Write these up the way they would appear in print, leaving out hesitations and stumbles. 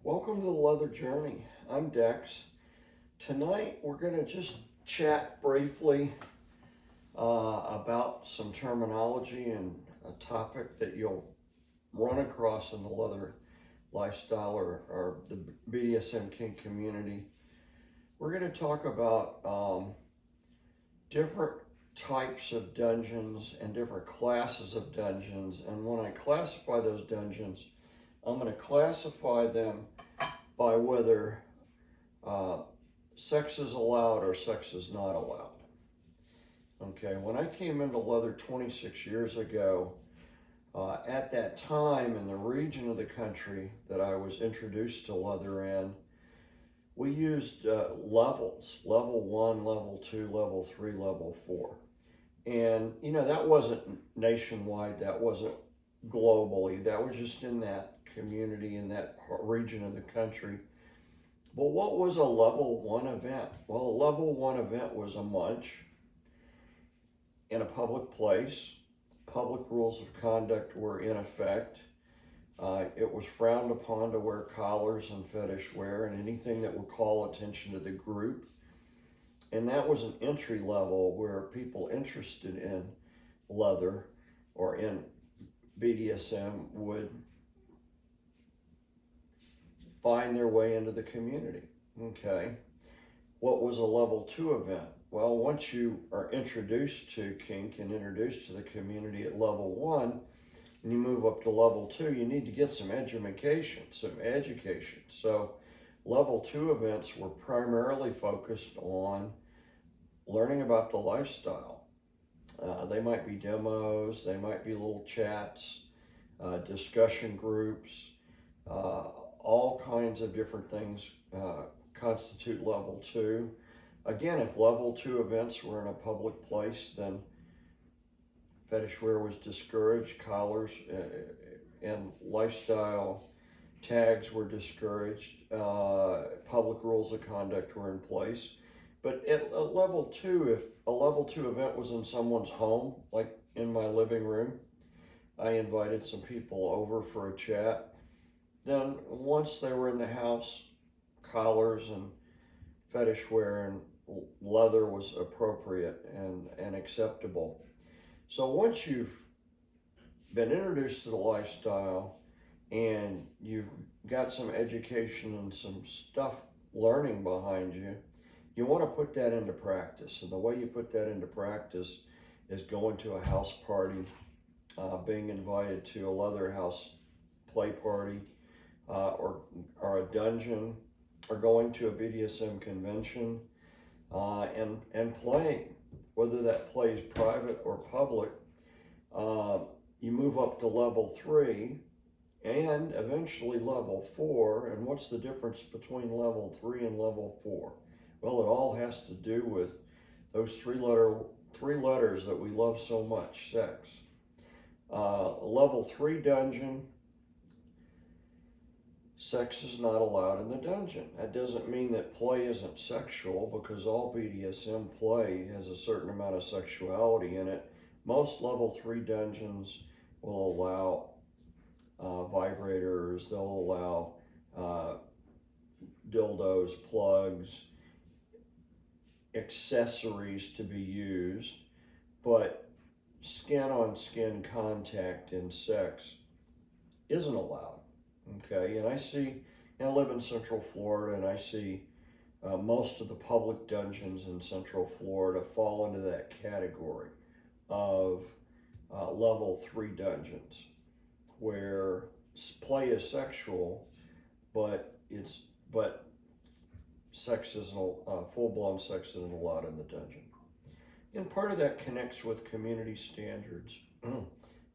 Welcome to the Leather Journey. I'm Dex. Tonight we're going to just chat briefly about some terminology and a topic that you'll run across in the leather lifestyle or the BDSM kink community. We're going to talk about different types of dungeons and different classes of dungeons. And when I classify those dungeons, I'm going to classify them by whether sex is allowed or sex is not allowed. Okay, when I came into leather 26 years ago, at that time in the region of the country that I was introduced to leather in, we used levels, level 1, level 2, level 3, level 4. And, you know, that wasn't nationwide, that wasn't globally, that was just in that community, in that region of the country. But what was a level 1 event? Well, a level 1 event was a munch in a public place. Public rules of conduct were in effect. It was frowned upon to wear collars and fetish wear and anything that would call attention to the group. And that was an entry level where people interested in leather or in BDSM would find their way into the community. Okay. What was a level 2 event? Well, once you are introduced to kink and introduced to the community at level 1, and you move up to level 2, you need to get some education. So level 2 events were primarily focused on learning about the lifestyle. They might be demos, they might be little chats, discussion groups, all kinds of different things constitute level 2. Again, if level 2 events were in a public place, then fetish wear was discouraged, collars and lifestyle tags were discouraged, public rules of conduct were in place. But at level 2, if a level 2 event was in someone's home, like in my living room, I invited some people over for a chat. Then once they were in the house, collars and fetish wear and leather was appropriate and acceptable. So once you've been introduced to the lifestyle and you've got some education and some stuff learning behind you, you want to put that into practice. And the way you put that into practice is going to a house party, being invited to a leather house play party, or a dungeon, or going to a BDSM convention, and playing. Whether that play is private or public, you move up to level 3 and eventually level 4. And what's the difference between level 3 and level 4? Well, it all has to do with those three letters that we love so much, sex. Level 3 dungeon, sex is not allowed in the dungeon. That doesn't mean that play isn't sexual, because all BDSM play has a certain amount of sexuality in it. Most level 3 dungeons will allow vibrators, they'll allow dildos, plugs, accessories to be used, but skin-on-skin contact in sex isn't allowed. Okay, and I live in Central Florida, and I see most of the public dungeons in Central Florida fall into that category of level 3 dungeons, where play is sexual, but sex isn't, full-blown sex isn't allowed in the dungeon. And part of that connects with community standards.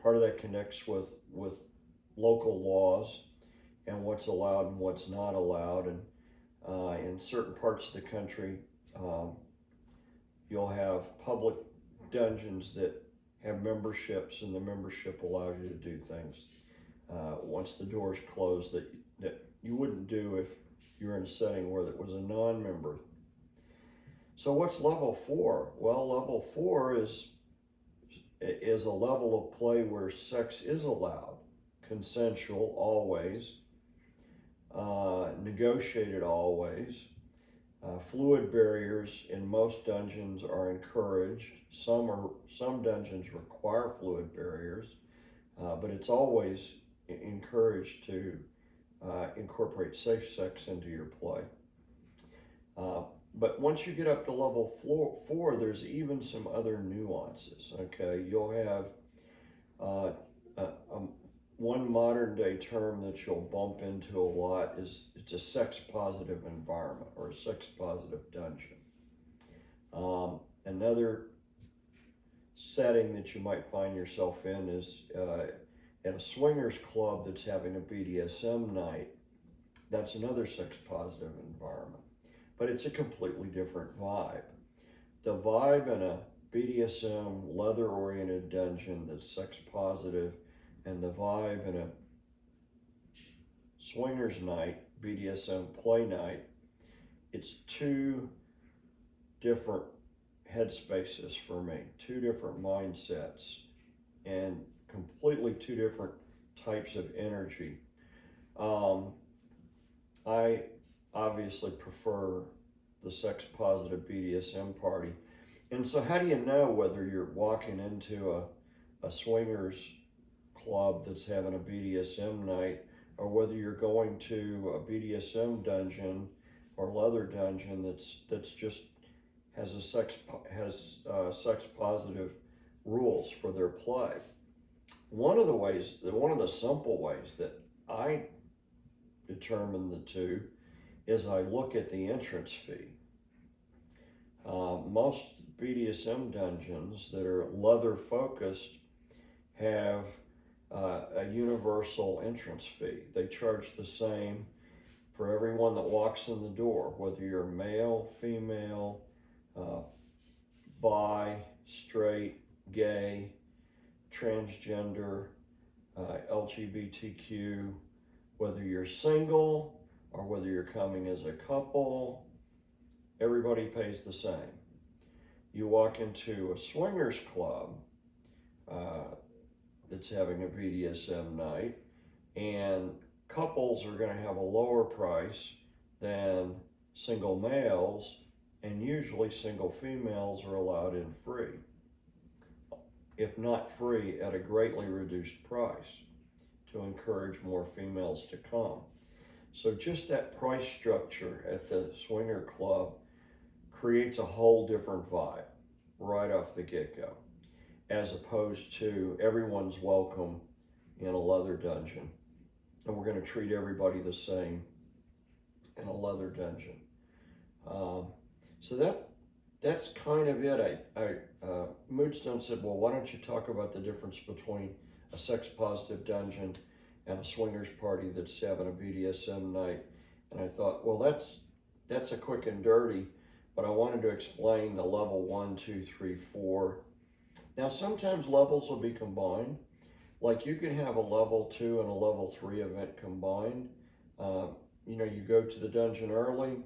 Part of that connects with local laws and what's allowed and what's not allowed. And in certain parts of the country, you'll have public dungeons that have memberships, and the membership allows you to do things once the doors close that you wouldn't do if you're in a setting where it was a non-member. So what's level 4? Well, level 4 is a level of play where sex is allowed, consensual always, negotiated always. Fluid barriers in most dungeons are encouraged. Some dungeons require fluid barriers, but it's always encouraged to incorporate safe sex into your play. But once you get up to level 4, there's even some other nuances. Okay, you'll have one modern day term that you'll bump into a lot is it's a sex positive environment or a sex positive dungeon. Another setting that you might find yourself in is at a swingers club that's having a BDSM night. That's another sex positive environment, but it's a completely different vibe. The vibe in a BDSM leather oriented dungeon that's sex positive and the vibe in a swingers night, BDSM play night, it's two different headspaces for me, two different mindsets, and completely two different types of energy. I obviously prefer the sex positive BDSM party. And so how do you know whether you're walking into a swingers club that's having a BDSM night or whether you're going to a BDSM dungeon or leather dungeon that's just has sex positive rules for their play? One of the simple ways that I determine the two is I look at the entrance fee. Most BDSM dungeons that are leather focused have a universal entrance fee. They charge the same for everyone that walks in the door, whether you're male, female, bi, straight, gay, transgender, LGBTQ, whether you're single or whether you're coming as a couple, everybody pays the same. You walk into a swingers club that's having a BDSM night, and couples are going to have a lower price than single males, and usually single females are allowed in free, if not free, at a greatly reduced price to encourage more females to come. So just that price structure at the swinger club creates a whole different vibe right off the get-go, as opposed to everyone's welcome in a leather dungeon, and we're going to treat everybody the same in a leather dungeon. So that's kind of it. Moodstone said, well, why don't you talk about the difference between a sex positive dungeon and a swingers party that's having a BDSM night? And I thought, well, that's a quick and dirty, but I wanted to explain the level 1, 2, 3, 4. Now, sometimes levels will be combined. Like you can have a level 2 and a level 3 event combined. You go to the dungeon early,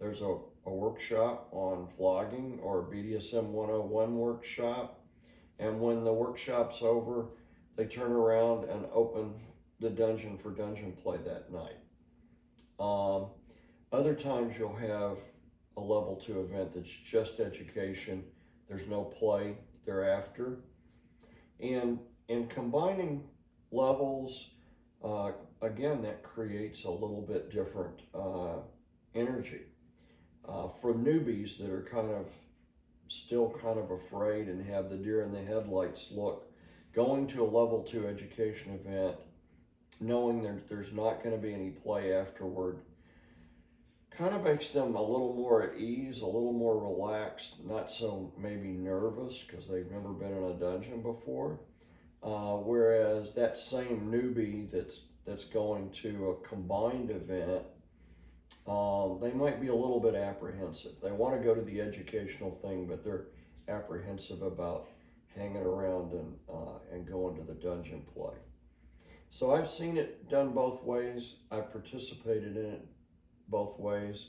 there's a workshop on flogging or a BDSM 101 workshop. And when the workshop's over, they turn around and open the dungeon for dungeon play that night. Other times you'll have a level 2 event that's just education. There's no play thereafter. And combining levels, again, that creates a little bit different energy. For newbies that are still kind of afraid and have the deer in the headlights look, going to a level 2 education event, knowing there's not going to be any play afterward, kind of makes them a little more at ease, a little more relaxed, not so maybe nervous because they've never been in a dungeon before. Whereas that same newbie that's going to a combined event, they might be a little bit apprehensive. They want to go to the educational thing, but they're apprehensive about hanging around and going to the dungeon play. So I've seen it done both ways. I've participated in it both ways.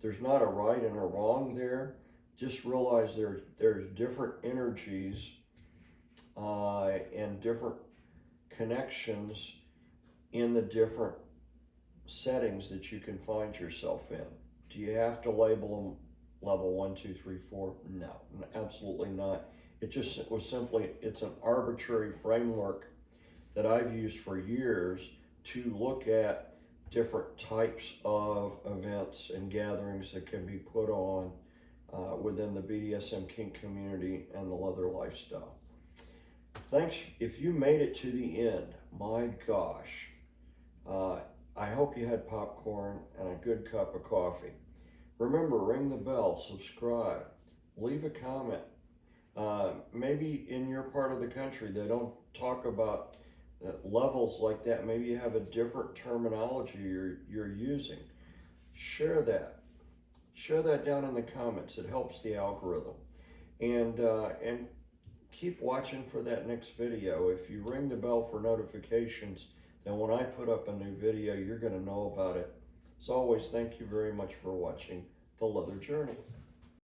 There's not a right and a wrong there. Just realize there's different energies and different connections in the different settings that you can find yourself in. Do you have to label them level 1, 2, 3, 4? No, absolutely not. It was simply, it's an arbitrary framework that I've used for years to look at different types of events and gatherings that can be put on within the BDSM kink community and the leather lifestyle. Thanks. If you made it to the end, my gosh, I hope you had popcorn and a good cup of coffee. Remember, ring the bell, subscribe, leave a comment. Maybe in your part of the country, they don't talk about levels like that. Maybe you have a different terminology you're using. Share that. Share that down in the comments. It helps the algorithm. And keep watching for that next video. If you ring the bell for notifications, then when I put up a new video, you're going to know about it. As always, thank you very much for watching The Leather Journey.